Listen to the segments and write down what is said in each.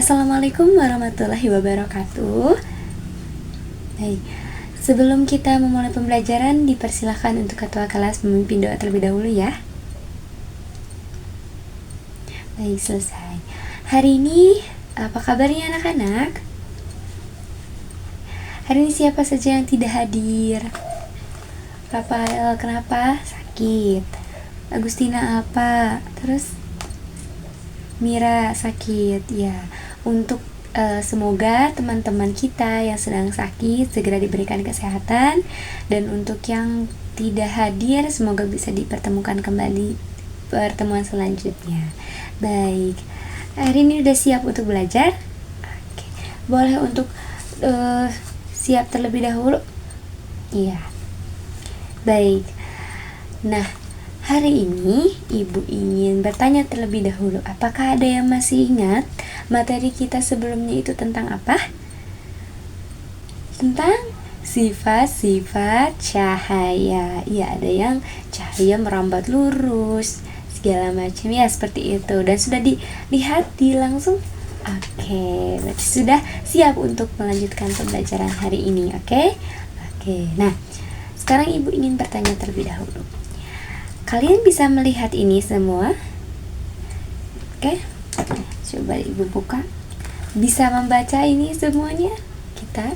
Assalamualaikum warahmatullahi wabarakatuh. Baik, sebelum kita memulai pembelajaran, dipersilahkan untuk ketua kelas memimpin doa terlebih dahulu ya. Baik, selesai. Hari ini, apa kabarnya anak-anak? Hari ini siapa saja yang tidak hadir? Rafael, kenapa? Sakit. Agustina apa? Terus Mira sakit ya. Untuk semoga teman-teman kita yang sedang sakit segera diberikan kesehatan, dan untuk yang tidak hadir semoga bisa dipertemukan kembali pertemuan selanjutnya. Baik, hari ini udah siap untuk belajar? Oke. Boleh untuk siap terlebih dahulu? Iya. Baik. Nah, hari ini Ibu ingin bertanya terlebih dahulu, apakah ada yang masih ingat materi kita sebelumnya itu tentang apa? Tentang sifat-sifat cahaya. Ya, ada yang cahaya merambat lurus, segala macam ya, seperti itu. Dan sudah dilihat langsung? Oke, berarti sudah siap untuk melanjutkan pembelajaran hari ini, oke? Oke, nah sekarang Ibu ingin bertanya terlebih dahulu. Kalian bisa melihat ini semua? Oke, coba Ibu buka. Bisa membaca ini semuanya? Kita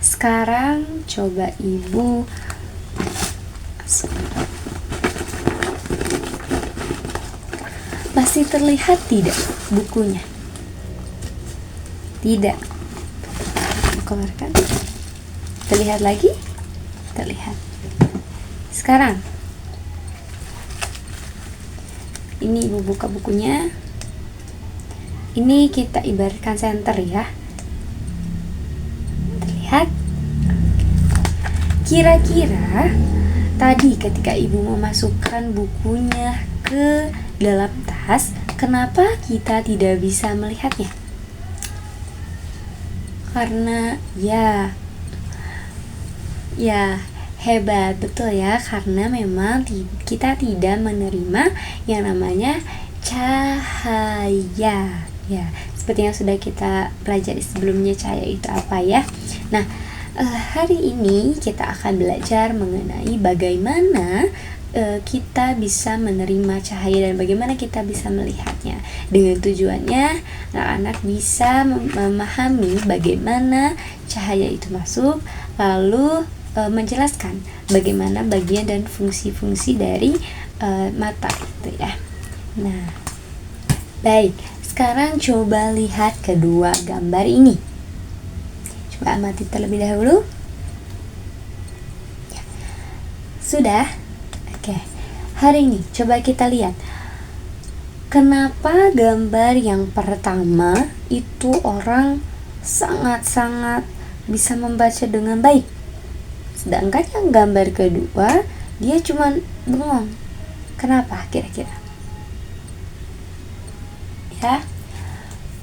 sekarang coba Ibu masih terlihat tidak bukunya? Tidak. Keluarkan. Terlihat lagi? Terlihat. Sekarang ini Ibu buka bukunya. Ini kita ibaratkan center ya. Terlihat? Kira-kira tadi ketika Ibu memasukkan bukunya ke dalam tas, kenapa kita tidak bisa melihatnya? Karena ya hebat, betul ya, karena memang kita tidak menerima yang namanya cahaya ya, seperti yang sudah kita pelajari sebelumnya. Cahaya itu apa ya? Nah, hari ini kita akan belajar mengenai bagaimana kita bisa menerima cahaya dan bagaimana kita bisa melihatnya, dengan tujuannya anak-anak bisa memahami bagaimana cahaya itu masuk, lalu menjelaskan bagaimana bagian dan fungsi-fungsi dari mata itu ya. Nah, baik, sekarang coba lihat kedua gambar ini. Coba amati terlebih dahulu. Ya. Sudah? Oke. Hari ini coba kita lihat. Kenapa gambar yang pertama itu orang sangat-sangat bisa membaca dengan baik, sedangkan yang gambar kedua dia cuma bengong? Kenapa kira-kira? Ya,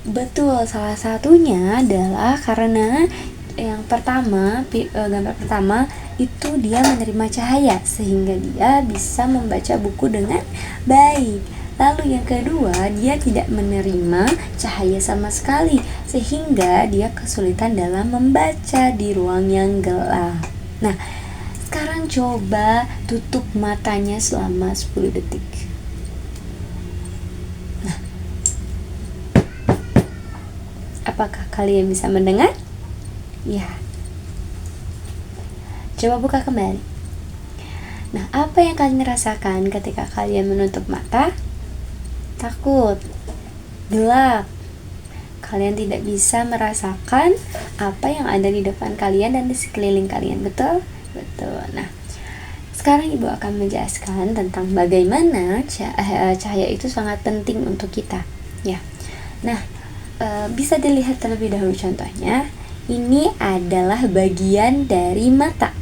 betul, salah satunya adalah karena yang pertama, gambar pertama itu dia menerima cahaya sehingga dia bisa membaca buku dengan baik. Lalu yang kedua, dia tidak menerima cahaya sama sekali sehingga dia kesulitan dalam membaca di ruang yang gelap. Nah, sekarang coba tutup matanya selama 10 detik. Nah, apakah kalian bisa mendengar? Ya. Coba buka kembali. Nah, apa yang kalian rasakan ketika kalian menutup mata? Takut, gelap. Kalian tidak bisa merasakan apa yang ada di depan kalian dan di sekeliling kalian, betul? Betul. Nah, sekarang Ibu akan menjelaskan tentang bagaimana cahaya itu sangat penting untuk kita, ya. Nah, bisa dilihat terlebih dahulu contohnya. Ini adalah bagian dari mata,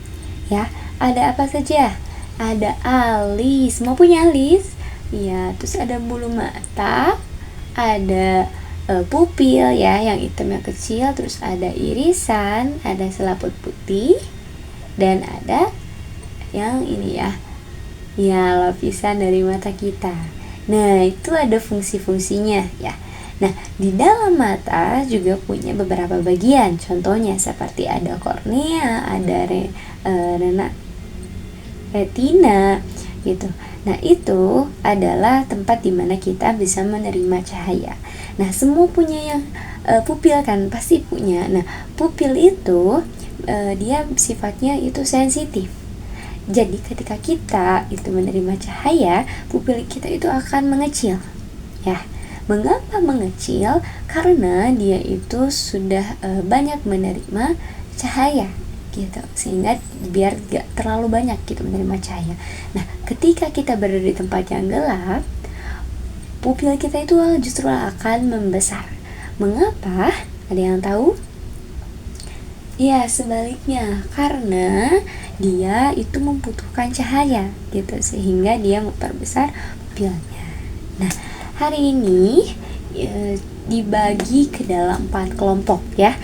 ya. Ada apa saja? Ada alis. Mau punya alis? Ya. Terus ada bulu mata, ada pupil ya, yang hitam yang kecil, terus ada irisan, ada selaput putih, dan ada yang ini ya, lapisan dari mata kita. Nah, itu ada fungsi-fungsinya ya. Nah, di dalam mata juga punya beberapa bagian. Contohnya seperti ada kornea, ada retina gitu. Nah, itu adalah tempat di mana kita bisa menerima cahaya. Nah, semua punya yang pupil kan, pasti punya. Nah, pupil itu dia sifatnya itu sensitif. Jadi ketika kita itu menerima cahaya, pupil kita itu akan mengecil. Ya. Mengapa mengecil? Karena dia itu sudah banyak menerima cahaya gitu, sehingga biar gak terlalu banyak gitu menerima cahaya. Nah, ketika kita berada di tempat yang gelap, pupil kita itu justru akan membesar. Mengapa? Ada yang tahu? Ya, sebaliknya, karena dia itu membutuhkan cahaya gitu, sehingga dia memperbesar pupilnya. Nah, hari ini dibagi ke dalam 4 kelompok ya.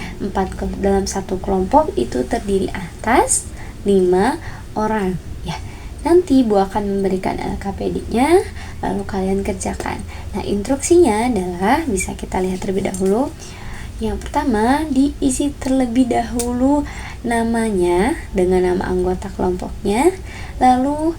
Dalam satu kelompok itu terdiri atas 5 orang ya. Nanti Bu akan memberikan LKPD-nya, lalu kalian kerjakan. Nah, instruksinya adalah bisa kita lihat terlebih dahulu. Yang pertama, diisi terlebih dahulu namanya dengan nama anggota kelompoknya. Lalu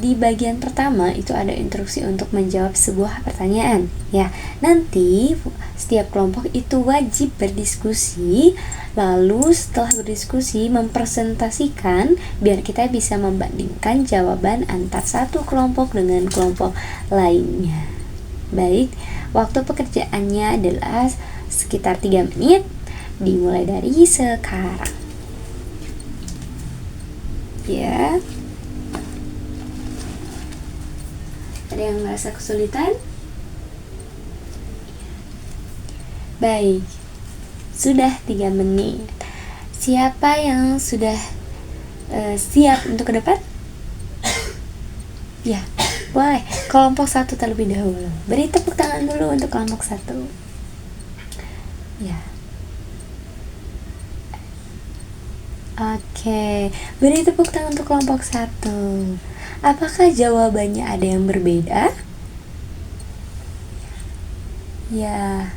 di bagian pertama itu ada instruksi untuk menjawab sebuah pertanyaan ya. Nanti setiap kelompok itu wajib berdiskusi, lalu setelah berdiskusi mempresentasikan biar kita bisa membandingkan jawaban antar satu kelompok dengan kelompok lainnya. Baik, waktu pekerjaannya adalah sekitar 3 menit, dimulai dari sekarang ya. Ada yang merasa kesulitan? Baik, sudah 3 menit. Siapa yang sudah siap untuk ke depan? Ya, boleh. Kelompok 1 terlebih dahulu. Beri tepuk tangan dulu untuk kelompok 1. Ya. Oke, beri tepuk tangan untuk kelompok 1. Apakah jawabannya ada yang berbeda? Ya.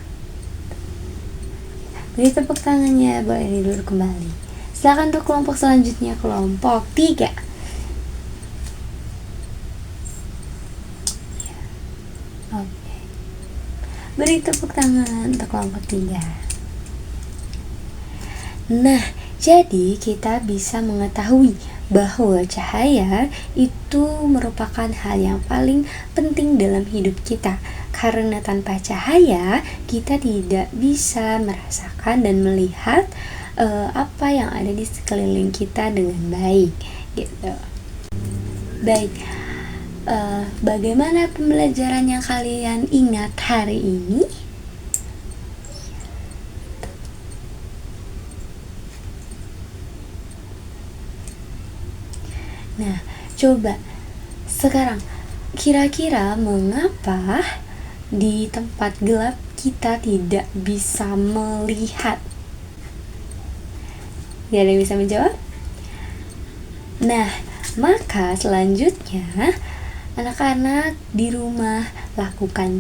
Beri tepuk tangannya, boleh tidur kembali. Silakan untuk kelompok selanjutnya, kelompok 3. Oke. Beri tepuk tangan untuk kelompok 3. Nah, jadi kita bisa mengetahui bahwa cahaya itu merupakan hal yang paling penting dalam hidup kita. Karena tanpa cahaya, kita tidak bisa merasakan dan melihat apa yang ada di sekeliling kita dengan baik gitu. Baik, bagaimana pembelajaran yang kalian ingat hari ini? Nah, coba sekarang kira-kira mengapa di tempat gelap kita tidak bisa melihat? Gak ada yang bisa menjawab? Nah, maka selanjutnya anak-anak di rumah lakukan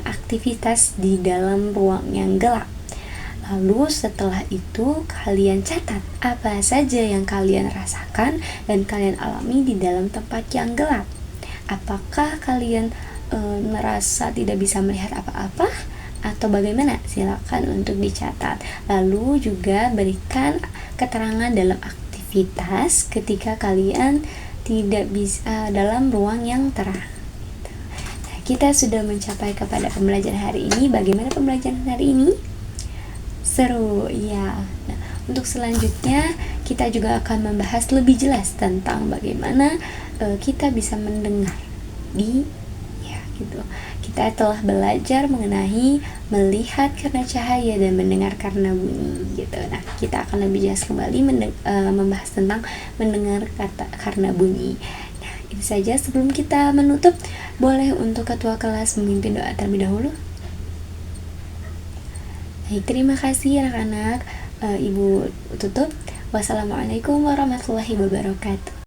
aktivitas di dalam ruang yang gelap. Lalu setelah itu kalian catat apa saja yang kalian rasakan dan kalian alami di dalam tempat yang gelap. Apakah kalian merasa tidak bisa melihat apa-apa atau bagaimana? Silakan untuk dicatat. Lalu juga berikan keterangan dalam aktivitas ketika kalian tidak bisa dalam ruang yang terang. Nah, kita sudah mencapai kepada pembelajaran hari ini. Bagaimana pembelajaran hari ini? Seru, ya. Nah, untuk selanjutnya kita juga akan membahas lebih jelas tentang bagaimana kita bisa mendengar gitu. Kita telah belajar mengenai melihat karena cahaya dan mendengar karena bunyi gitu. Nah, kita akan lebih jelas kembali membahas tentang mendengar karena bunyi. Nah, itu saja. Sebelum kita menutup, boleh untuk ketua kelas memimpin doa terlebih dahulu. Baik, terima kasih anak-anak. Ibu tutup. Wassalamualaikum warahmatullahi wabarakatuh.